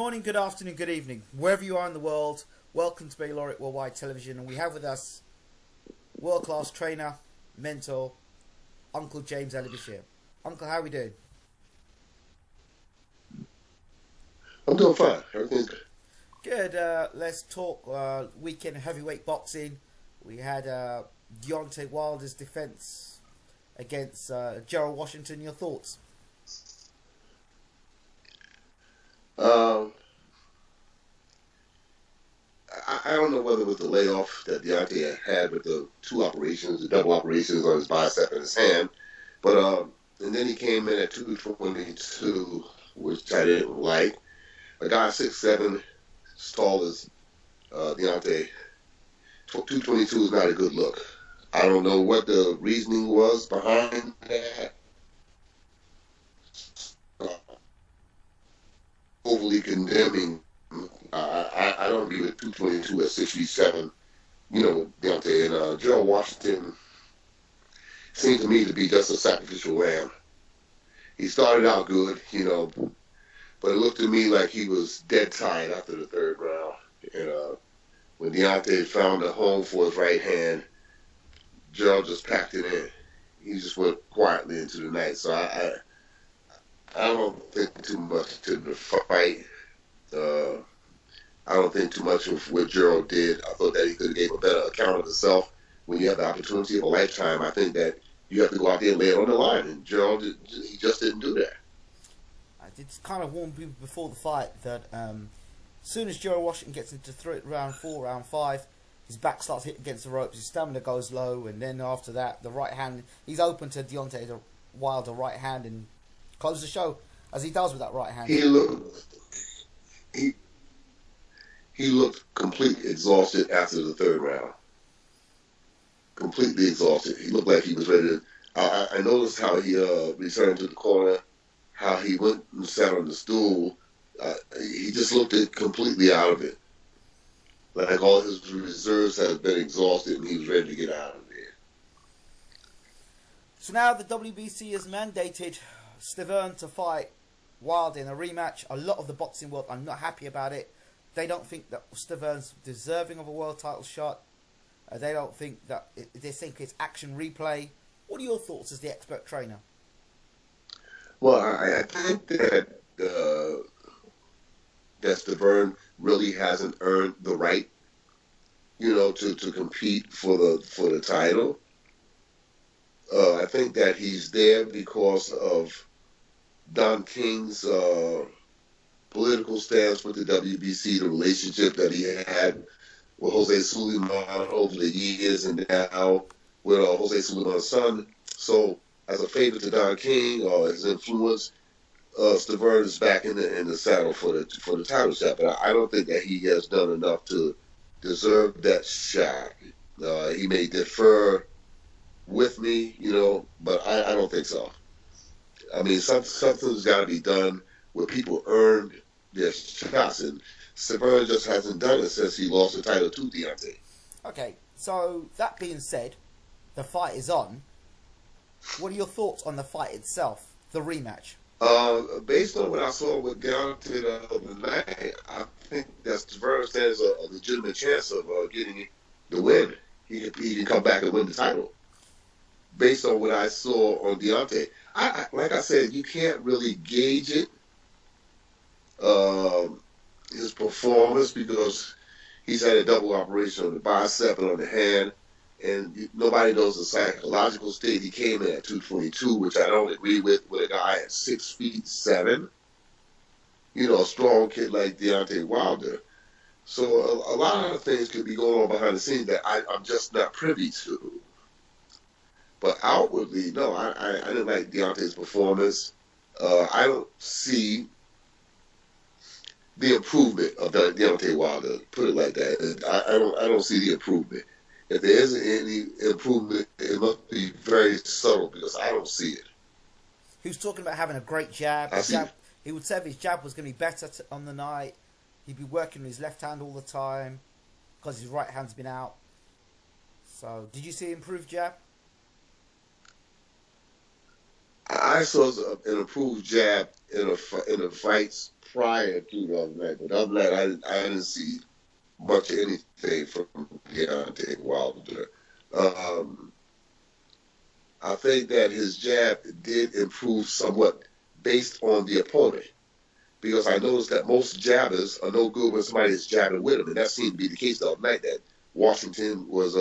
morning, good afternoon, good evening. Wherever you are in the world, welcome to Bashir Worldwide Television. And we have with us world-class trainer, mentor, Uncle James Ali Bashir. Uncle, how are we doing? I'm doing fine. Everything's good. Good. Let's talk weekend heavyweight boxing. We had Deontay Wilder's defense against Gerald Washington. Your thoughts? I don't know whether it was the layoff that Deontay had with the two operations, the double operations on his bicep and his hand, but and then he came in at 222, which I didn't like. A guy 6'7", as tall as Deontay, 222 is not a good look. I don't know what the reasoning was behind that. Overly condemning. I don't agree with 222 at 6'7". Deontay and Gerald Washington seemed to me to be just a sacrificial lamb. He started out good, but it looked to me like he was dead tired after the third round. And when Deontay found a home for his right hand, Gerald just packed it in. He just went quietly into the night. So I don't think too much to the fight. I don't think too much of what Gerald did. I thought that he could have gave a better account of himself. When you have the opportunity of a lifetime, I think that you have to go out there and lay it on the line. And Gerald, he just didn't do that. I did kind of warn people before the fight that as soon as Gerald Washington gets into round 4, round 5, his back starts hitting against the ropes, his stamina goes low, and then after that, the right hand, he's open to Deontay Wilder right hand and close the show, as he does with that right hand. He looked completely exhausted after the third round. Completely exhausted. He looked like he was ready to... I noticed how he returned to the corner, how he went and sat on the stool. He just looked completely out of it. Like all his reserves had been exhausted and he was ready to get out of there. So now the WBC has mandated Stiverne to fight Wilder in a rematch. A lot of the boxing world are not happy about it. They don't think that Stiverne's deserving of a world title shot. They don't think that... They think it's action replay. What are your thoughts as the expert trainer? Well, I think that Stiverne really hasn't earned the right, to compete for the title. I think that he's there because of Don King's political stance with the WBC, the relationship that he had with Jose Sulaiman over the years, and now with Jose Sulaiman's son. So, as a favor to Don King or his influence, Stiverne is back in the saddle for the title shot. But I don't think that he has done enough to deserve that shot. He may differ with me, but I don't think so. I mean, something's got to be done where people earn their shots, and Stiverne just hasn't done it since he lost the title to Deontay. Okay, so that being said, the fight is on. What are your thoughts on the fight itself, the rematch? Based on what I saw with Deontay the other night, I think that Stiverne stands a legitimate chance of getting the win. He can come back and win the title. Based on what I saw on Deontay, like I said, you can't really gauge it. His performance, because he's had a double operation on the bicep and on the hand, and nobody knows the psychological state. He came in at 222, which I don't agree with a guy at 6'7", a strong kid like Deontay Wilder. So a lot of things could be going on behind the scenes that I'm just not privy to. But outwardly, no, I didn't like Deontay's performance. I don't see the improvement of Deontay Wilder. Put it like that. I don't see the improvement. If there isn't any improvement, it must be very subtle because I don't see it. He was talking about having a great jab. He would say if his jab was going to be better on the night. He'd be working with his left hand all the time because his right hand's been out. So, did you see improved jab? I I saw an improved jab in the fights prior to the other night, but other than that, I didn't see much of anything from Deontay Wilder. Um, I think that his jab did improve somewhat based on the opponent, because I noticed that most jabbers are no good when somebody is jabbing with them, and that seemed to be the case the other night. That Washington was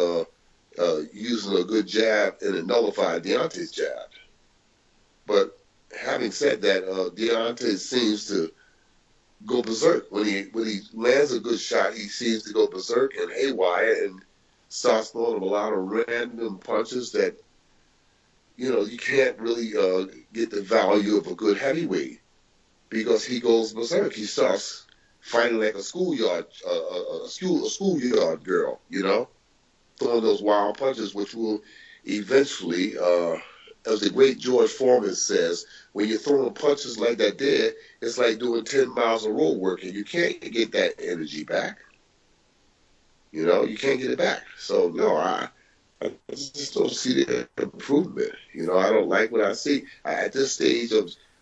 using a good jab and it nullified Deontay's jab. But having said that, Deontay seems to go berserk when he lands a good shot. He seems to go berserk and haywire and starts throwing a lot of random punches that you can't really get the value of a good heavyweight, because he goes berserk. He starts fighting like a schoolyard girl, throwing those wild punches, which will eventually, as the great George Foreman says, when you're throwing punches like that there, it's like doing 10 miles of road work, and you can't get that energy back. You can't get it back. So, no, I just don't see the improvement. I don't like what I see. At this stage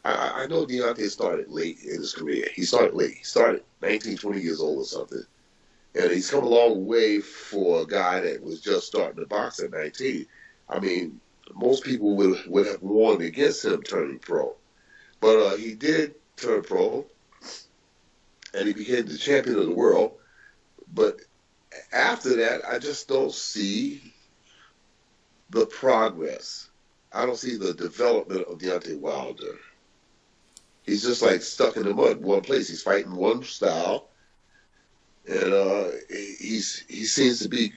I know Deontay started late in his career. He started late. He started 19, 20 years old or something. And he's come a long way for a guy that was just starting to box at 19. I mean, most people would have warned against him turning pro. But he did turn pro, and he became the champion of the world. But after that, I just don't see the progress. I don't see the development of Deontay Wilder. He's just like stuck in the mud, one place. He's fighting one style, and he seems to be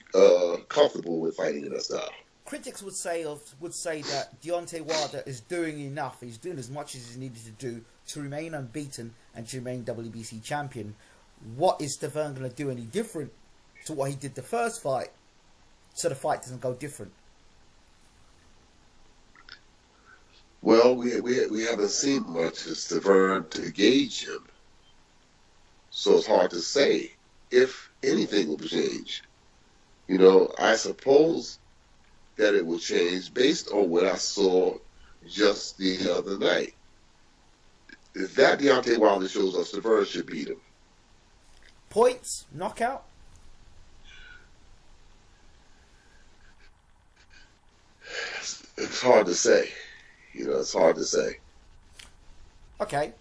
comfortable with fighting in that style. Critics would say that Deontay Wilder is doing enough. He's doing as much as he needed to do to remain unbeaten and to remain WBC champion. What is Stiverne going to do any different to what he did the first fight, so the fight doesn't go different? Well, we haven't seen much of Stiverne to gauge him, so it's hard to say if anything will change. I suppose that it will change based on what I saw just the other night. If that Deontay Wilder shows up, Stiverne should beat him. Points? Knockout? It's hard to say. It's hard to say. Okay.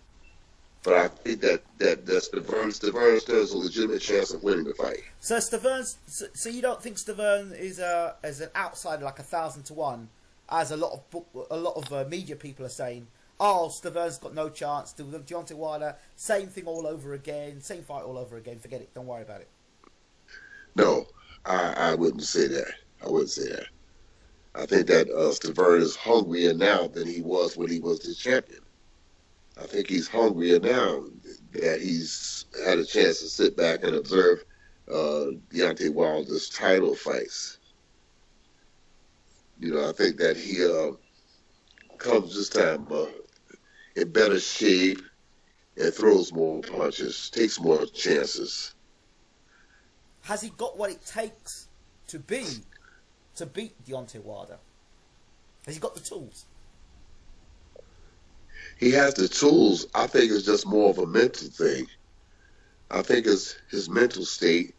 But I think that Stiverne stands a legitimate chance of winning the fight. So so you don't think Stiverne is as an outsider, like 1,000 to 1, as a lot of media people are saying? Oh, Stiverne's got no chance. Deontay Wilder, same thing all over again, same fight all over again. Forget it. Don't worry about it. No, I wouldn't say that. I wouldn't say that. I think that Stiverne is hungrier now than he was when he was the champion. I think he's hungrier now that he's had a chance to sit back and observe Deontay Wilder's title fights. I think that he comes this time in better shape and throws more punches, takes more chances. Has he got what it takes to beat Deontay Wilder? Has he got the tools? He has the tools. I think it's just more of a mental thing. I think it's his mental state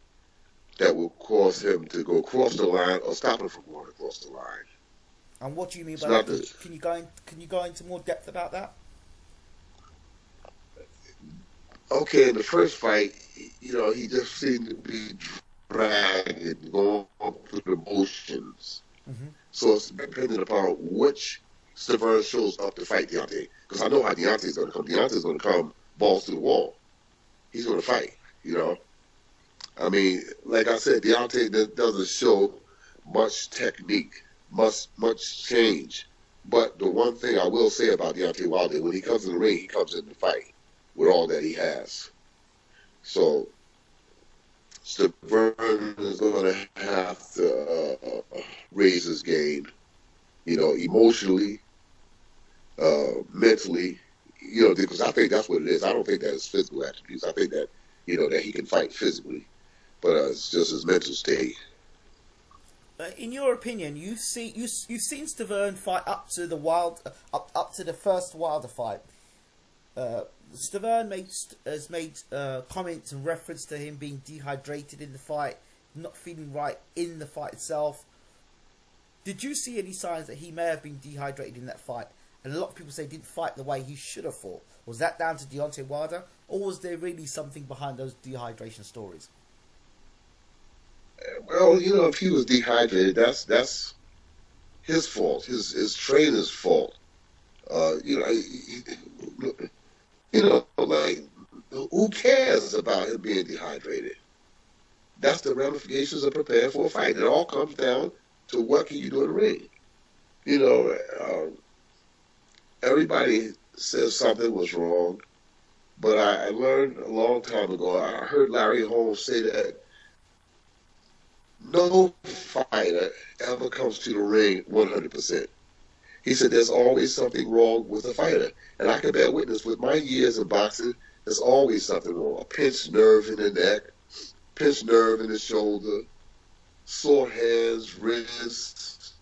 that will cause him to go across the line or stop him from going across the line. And what do you mean by that? Can you go into more depth about that? Okay, in the first fight, he just seemed to be dragging, going through the motions. Mm-hmm. So it's dependent upon which Stiverne shows up to fight Deontay. Because I know how Deontay's going to come. Deontay's going to come balls to the wall. He's going to fight, I mean, like I said, Deontay doesn't show much technique, much change. But the one thing I will say about Deontay Wilder, when he comes in the ring, he comes in to fight with all that he has. So Stiverne is going to have to raise his game, emotionally, mentally, because I think that's what it is. I don't think that it's physical attributes. I think that, that he can fight physically, but it's just his mental state. In your opinion, you've seen Stiverne fight up to the up to the first Wilder fight. Stiverne has made comments and reference to him being dehydrated in the fight, not feeling right in the fight itself. Did you see any signs that he may have been dehydrated in that fight? And a lot of people say he didn't fight the way he should have fought. Was that down to Deontay Wilder, or was there really something behind those dehydration stories? Well, if he was dehydrated, that's his fault, his trainer's fault. Uh, you know, like who cares about him being dehydrated? That's the ramifications of preparing for a fight. It all comes down to what can you do in the ring. Everybody says something was wrong, but I learned a long time ago. I heard Larry Holmes say that no fighter ever comes to the ring 100%. He said there's always something wrong with a fighter. And I can bear witness with my years in boxing, there's always something wrong. A pinched nerve in the neck, pinched nerve in the shoulder, sore hands, wrists,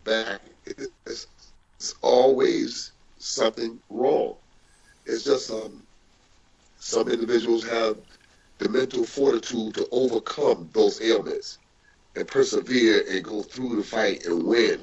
back. It's always something wrong. It's just some individuals have the mental fortitude to overcome those ailments and persevere and go through the fight and win.